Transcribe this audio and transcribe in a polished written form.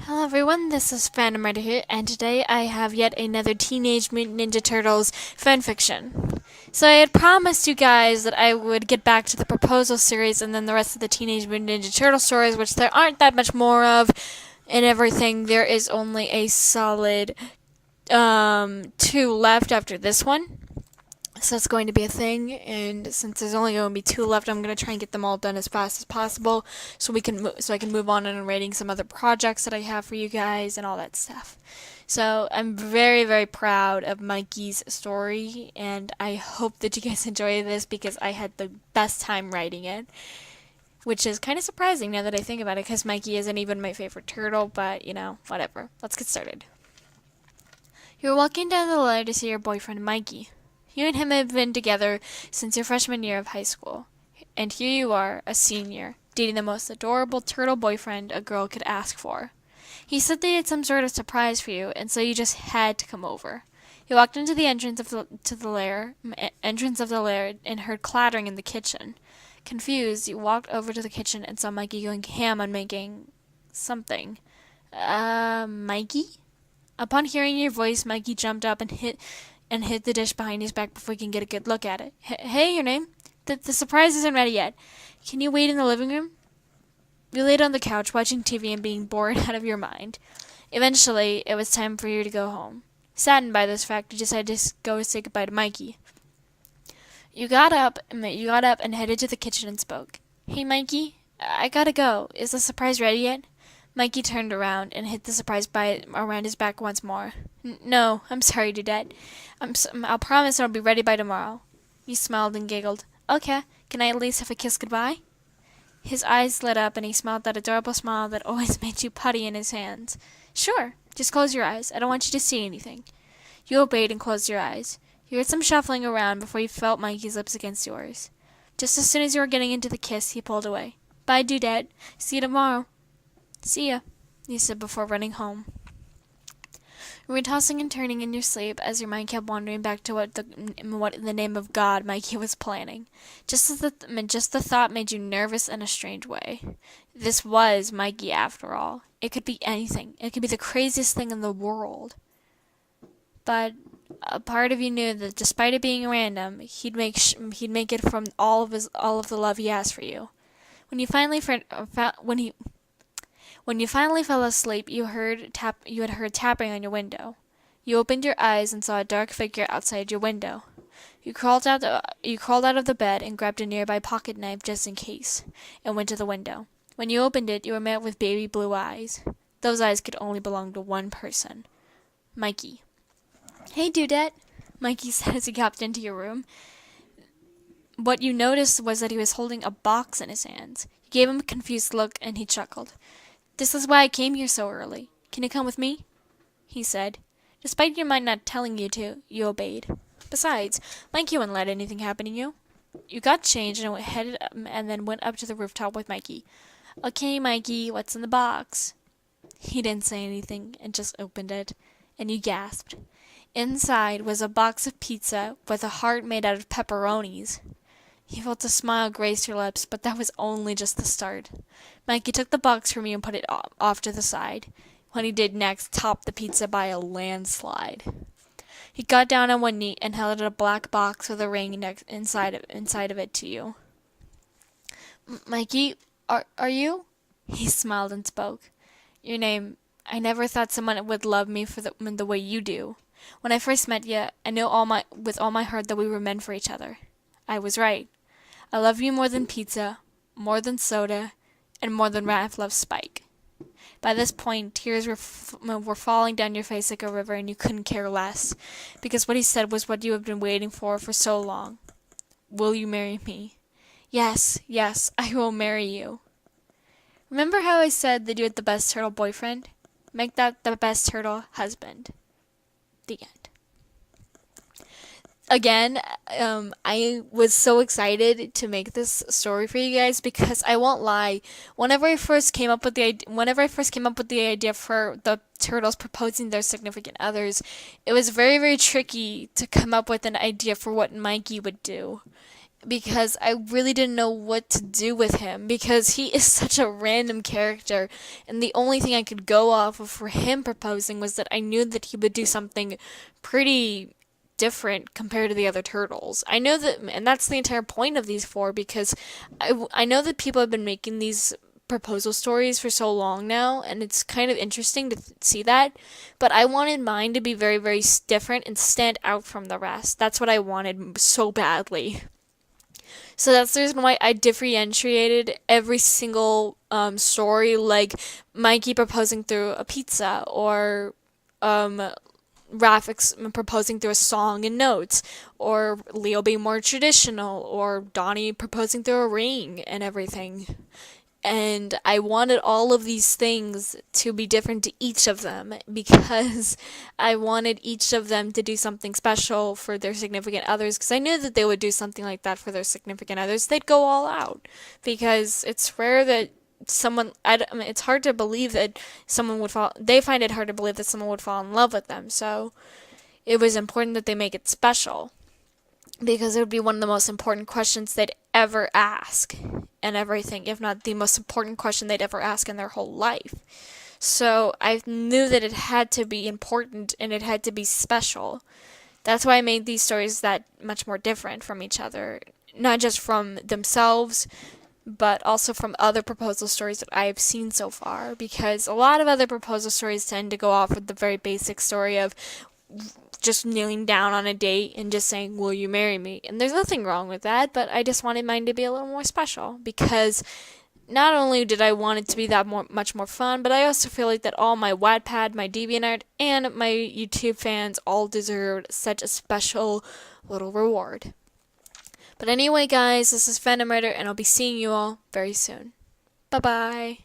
Hello everyone, this is Phantom Rider here, and today I have yet another Teenage Mutant Ninja Turtles fanfiction. So I had promised you guys that I would get back to the Proposal series and then the rest of the Teenage Mutant Ninja Turtle stories, which there aren't that much more of and everything. There is only a solid two left after this one. So it's going to be a thing, and since there's only going to be two left, I'm going to try and get them all done as fast as possible, so I can move on and rating some other projects that I have for you guys and all that stuff. So I'm very, very proud of Mikey's story, and I hope that you guys enjoy this because I had the best time writing it, which is kind of surprising now that I think about it, because Mikey isn't even my favorite turtle, but whatever. Let's get started. You're walking down the ladder to see your boyfriend Mikey. You and him have been together since your freshman year of high school. And here you are, a senior, dating the most adorable turtle boyfriend a girl could ask for. He said they had some sort of surprise for you, and so you just had to come over. You walked into the entrance of the lair and heard clattering in the kitchen. Confused, you walked over to the kitchen and saw Mikey going ham on making something. Mikey? Upon hearing your voice, Mikey jumped up and hid the dish behind his back before he can get a good look at it. Hey, your name? The surprise isn't ready yet. Can you wait in the living room? You laid on the couch watching TV and being bored out of your mind. Eventually, it was time for you to go home. Saddened by this fact, you decided to go say goodbye to Mikey. You got up and headed to the kitchen and spoke. Hey, Mikey, I gotta go. Is the surprise ready yet? Mikey turned around and hid the surprise around his back once more. No, I'm sorry, Dudette. I'll promise it'll be ready by tomorrow. He smiled and giggled. Okay, can I at least have a kiss goodbye? His eyes lit up and he smiled that adorable smile that always made you putty in his hands. Sure, just close your eyes. I don't want you to see anything. You obeyed and closed your eyes. You heard some shuffling around before you felt Mikey's lips against yours. Just as soon as you were getting into the kiss, he pulled away. Bye, Dudette. See you tomorrow. See ya, he said before running home. You were tossing and turning in your sleep as your mind kept wandering back to what in the name of God Mikey was planning. Just the thought made you nervous in a strange way. This was Mikey after all. It could be anything. It could be the craziest thing in the world. But a part of you knew that despite it being random, he'd make it from all of the love he asked for you. When you finally fell asleep, you had heard tapping on your window. You opened your eyes and saw a dark figure outside your window. You crawled out of the bed and grabbed a nearby pocket knife just in case, and went to the window. When you opened it, you were met with baby blue eyes. Those eyes could only belong to one person. Mikey. Hey, Dudette, Mikey said as he hopped into your room. What you noticed was that he was holding a box in his hands. You gave him a confused look, and he chuckled. This is why I came here so early. Can you come with me? He said. Despite your mind not telling you to, you obeyed. Besides, Mikey wouldn't let anything happen to you. You got changed and then went up to the rooftop with Mikey. Okay, Mikey, what's in the box? He didn't say anything and just opened it, and you gasped. Inside was a box of pizza with a heart made out of pepperonis. You felt a smile grace your lips, but that was only just the start. Mikey took the box from you and put it off to the side. What he did next topped the pizza by a landslide. He got down on one knee and held out a black box with a ring inside of it to you. Mikey, are you? He smiled and spoke. Your name. I never thought someone would love me for the way you do. When I first met you, I knew with all my heart that we were meant for each other. I was right. I love you more than pizza, more than soda, and more than Raph loves Spike. By this point, tears were falling down your face like a river, and you couldn't care less, because what he said was what you had been waiting for so long. Will you marry me? Yes, I will marry you. Remember how I said that you had the best turtle boyfriend? Make that the best turtle husband. The end. Again, I was so excited to make this story for you guys because I won't lie. Whenever I first came up with the idea for the turtles proposing their significant others, it was very, very tricky to come up with an idea for what Mikey would do. because I really didn't know what to do with him because he is such a random character, and the only thing I could go off of for him proposing was that I knew that he would do something pretty different compared to the other turtles. I know that, and that's the entire point of these four, because I know that people have been making these proposal stories for so long now, and it's kind of interesting to see that, but I wanted mine to be very, very different and stand out from the rest. That's what I wanted so badly. So that's the reason why I differentiated every single story, like Mikey proposing through a pizza, or Raph proposing through a song and notes, or Leo being more traditional, or Donnie proposing through a ring and everything. And I wanted all of these things to be different to each of them because I wanted each of them to do something special for their significant others, because I knew that they would do something like that for their significant others. They'd go all out, because it's rare that I mean, it's hard to believe that someone would fall, they find it hard to believe that someone would fall in love with them. So it was important that they make it special, because it would be one of the most important questions they'd ever ask and everything, if not the most important question they'd ever ask in their whole life. So I knew that it had to be important and it had to be special. That's why I made these stories that much more different from each other, not just from themselves, but also from other proposal stories that I have seen so far, because a lot of other proposal stories tend to go off with the very basic story of just kneeling down on a date and just saying, "Will you marry me?" And there's nothing wrong with that, but I just wanted mine to be a little more special, because not only did I want it to be that much more fun, but I also feel like that all my Wattpad, my DeviantArt, and my YouTube fans all deserved such a special little reward. But anyway, guys, this is Phantom Rider, and I'll be seeing you all very soon. Bye bye.